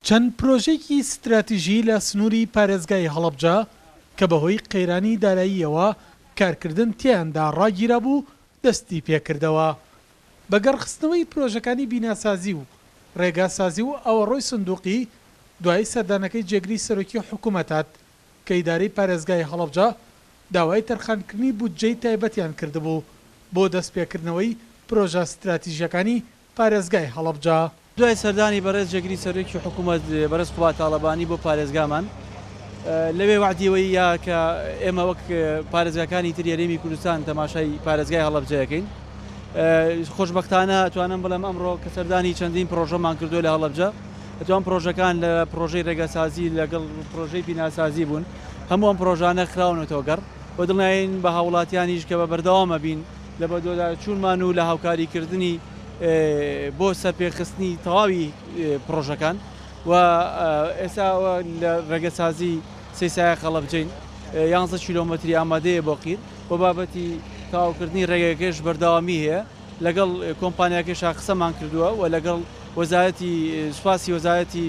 چەند پرۆژێکی ستراتیژی لە سنووری پارێزگای هەڵەبجە کە بەهۆی قەیرانی داراییەوە کارکردن تیاندا ڕاگیرا بوو دەستی پێکردەوە. بەگەڕخستنەوەی پرۆژەکانی بیناسازی و ڕێگاسازی و ئەوەڕۆی سندوقی دوای سەردانەکەی جێگری سەرۆکی حکوومەتات کە ئیدارەی پارێزگای هەڵەبجە داوای تەرخانکردنی بودجەی تایبەتیان کردبوو بۆ دەستپێکردنەوەی پرۆژە ستراتیژیەکانی پارێزگای هەڵەبجە. دوای سەردانی بەڕێز جێگری سەرۆکی حکوومەت بەرز قوبات تاڵەبانی بۆ پارێزگامان لەوێ وعدیەوەی یا کە ئێمە وەک پارێزگاکانی تر یاریمی کوردستان تەماشای پارێزگای هەڵەبجەیەکەین. خۆشبەختانە ئەتوانم بڵێم ئەمڕۆ کە سەردانی چەندین پرۆژەمان کردو لە هەڵەبجە ئەتوان پرۆژەکان لە پرۆژەی ڕێگەسازی لەگەڵ پرۆژەی بیناسازی بوون هەموو ئەم پرۆژانە خراونەوە گەڕ بۆ دڵنیاین بە هاوڵاتیانیش کە بە بەردەوامە بین لە بەدۆدا چوونمان و لە هاوکاریکردنی بۆ سەرپێخستنی تەواوی پرۆژەکان و ئێستا لە ڕێگەسازی سەیسایە هەڵەبجەین 11 کیلۆمەتری ئامادەیە بۆ قیر بۆ بابەتی تاواکردنی ڕێگەکەش بەردەوامی هەیە لەگەڵ کۆمپانیاکەش قسەمان کردووە و لەگەڵ وەزارەتی سوپاسی وەزارەتی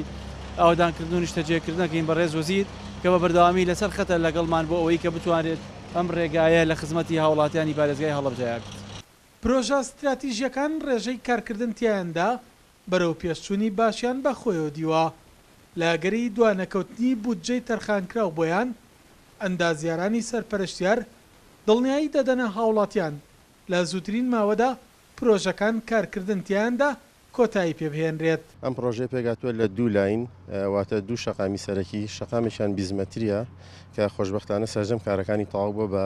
ئاودانکردن و نیشتەجێکردنەکەین بەڕێز وەزیر کە بە بەردەوامی لەسەر خەتە لەگەڵمان بۆ ئەوەی کە بتوانێت ئەم ڕێگایە لە خزمەتی هاوڵاتیانی پارێزگای هەڵەبجەیە بێت. پرۆژە ستراتیژیەکان ڕێژەی کارکردن تیاندا بەرەو پێشچوونی باشیان بە خۆیەوە دیوە لاگەری دوانەکەوتنی بودجەی تەرخانکراو بۆیان ئەندازیارانی سەرپەرشتیار دڵنیایی دەدەنە هاوڵاتیان لە زووترین ماوەدا پرۆژەکان کارکردن تیاندا کۆتایی پێبهێنرێت. ئەم پرۆژەی پێگاتووە لە دوو لاین واتە دوو شەقامی سەرەکی شەقامێکیان بیزمەتریە کە خۆشبەختانە سەرجەم کارەکانی تەواو بووە بە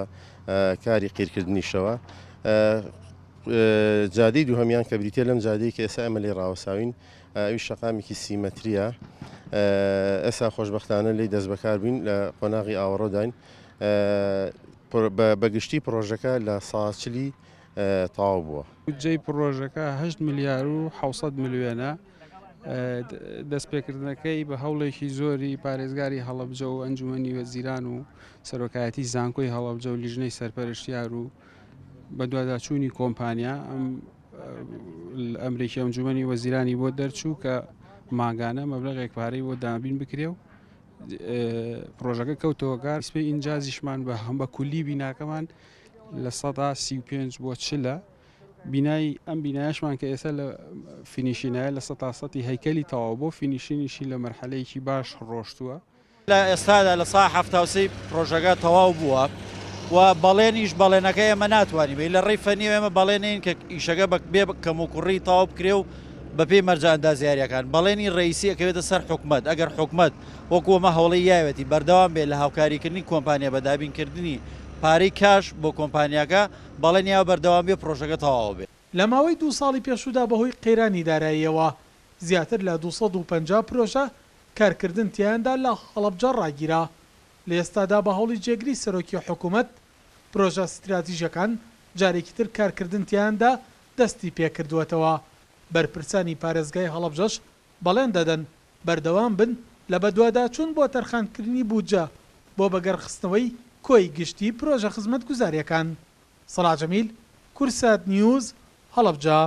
کاری قیرکردنیشەوە. جادەی دووهەمیان کە بریتە لەم جادەی کە ئێستا ئەمە لێ ڕاوەساوین ئەوی شەقامێکی سیمەتریە ئێستا خۆشبەختانە لی دەست بەکار بووین لە قۆناغی ئاوەڕۆداین بەگشتی پرۆژەکە لە ساچلی تەواو بووە. بودجەی پرۆژەکە 8 ملیار و 700 میلیۆنە دەستپێکردنەکەی بە هەوڵێکی زۆری پارێزگاری هەڵەبجە و ئەنجومەنی وەزیران و سەرۆکایەتی زانکۆی هەڵەبجە و لیژنەی سەرپەرشتیار و بە دوواداچوونی کۆمپانیا ئەمریکی ئەنجومەنی وەزیرانی بۆ دەرچوو کە ماگانە مەبلەغێک پارەی بۆ دابین بکرێ و پرۆژەکە کەوتەوە گار سپی ئینجازیشمان بە هەم بە کولی بیناکەمان لە 135 بۆ 40 بینایی ئەم بینایشمان کە ئێستا لە فینیشینایە لە 100 هەیکەلی تەواو بۆ فینیشینیشی لە مەرحەلەیەکی باش ڕۆشتووە. لە ئێستادا لە سا 73 پرۆژەکە تەواو بووە و بەڵێنیش بەڵێنەکە ئێمە ناتوانین بێ لە ڕێی فەنی ئێمە بەڵێنین کە ئیشەکە بێ کەم و کوڕی تەواو بکرێ و بە پێی مەرجە ئەندازیاریەکان بەڵێنی ڕئیسی ئەکەوێتە سەر حکومەت ئەگەر حکومەت وەکووەمە هەوڵی یاوێتی بەردەوام بێت لە هاوکاریکردنی کۆمپانیا بە دابینکردنی پارەی کاش بۆ کۆمپانیاکە بەڵێنیاوە بەردەوام بێ پرۆژەکە تەواو بێت. لە ماوەی 2 ساڵی پێشودا بەهۆی قەیرانی داراییەوە زیاتر لە 250 پرۆژە کارکردن تیاندا لە هەڵەبجە ڕاگیرا لە ئێستادا بە هەوڵی جێگری سەرۆکی حکوومەت پرۆژە استراتیژیەکان جارێکی تر کارکردن تیاندا دەستی پێکردووەتەوە. بەرپرسانی پارێزگای هەڵەبجەش بەڵێن دەدەن بەردەوام بن لە بەدواداچوون بۆ تەرخانکردنی بودجە بۆ بەگەڕخستنەوەی کۆی گشتی پرۆژە خزمەتگوزاریەکان. سەلاح جەمیل، کورسات نیوز، هەڵەبجە.